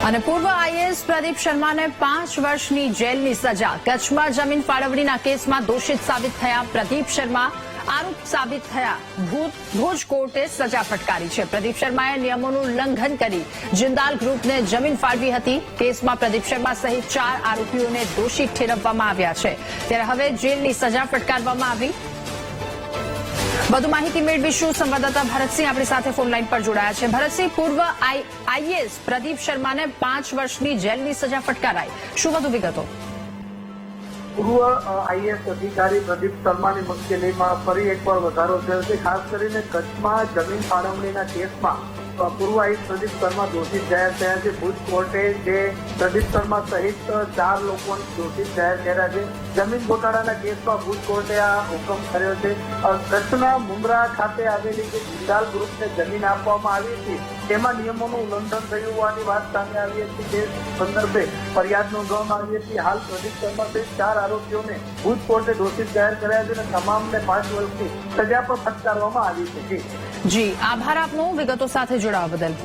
અને પૂર્વ આઈએએસ પ્રદીપ શર્માને 5 વર્ષની જેલની સજા। કચ્છમાં જમીન ફાળવણીના કેસમાં દોષિત સાબિત થયા પ્રદીપ શર્મા આરોપ સાબિત થયા। ભુજ કોર્ટે સજા ફટકારી છે। પ્રદીપ શર્માએ નિયમોનું ઉલ્લંઘન કરી જિંદાલ ગ્રુપને જમીન ફાળવી હતી। કેસમાં પ્રદીપ શર્મા સહિત 4 આરોપીઓને દોષિત ઠેરવવામાં આવ્યા છે। ત્યારે હવે જેલની સજા ફટકારવામાં આવી। વધુ માહિતી મેળવીશું। સંવાદદાતા ભરતસિંહ આપણી સાથે ફોનલાઈન પર જોડાયા છે। ભરતસિંહ, પૂર્વ આઈએએસ પ્રદીપ શર્માને 5 વર્ષની જેલની સજા ફટકારાઈ, શું વધુ વિગતો? પૂર્વ આઈએએસ અધિકારી પ્રદીપ શર્માની મુશ્કેલીમાં ફરી એકવાર વધારો થયો છે। ખાસ કરીને કચ્છમાં જમીન ફાળવણીના કેસમાં પૂર્વ આઈએએસ પ્રદીપ શર્મા દોષિત જાહેર થયા છે। ભુજ કોર્ટે જે પ્રદીપ શર્મા સહિત 4 લોકોને દોષિત જાહેર કર્યા છે। જમીન ગોટાળાના કેસમાં ભુજ કોર્ટે આ હુકમ કર્યો છે। કચ્છના મુંદ્રા ખાતે આવેલી જે જિંદાલ ગ્રુપને જમીન આપવામાં આવી હતી તેમાં નિયમોનું ઉલ્લંઘન થયું હોવાની વાત સામે આવી હતી। તે સંદર્ભે ફરિયાદ નોંધવામાં આવી હતી। હાલ પ્રદીપ શર્મા સહિત 4 આરોપીઓને ભુજ કોર્ટે દોષિત જાહેર કર્યા છે અને તમામને 5 વર્ષની સજા પણ ફટકારવામાં આવી છે। જી, આભાર આપનો વિગતો સાથે જોડાવા બદલ।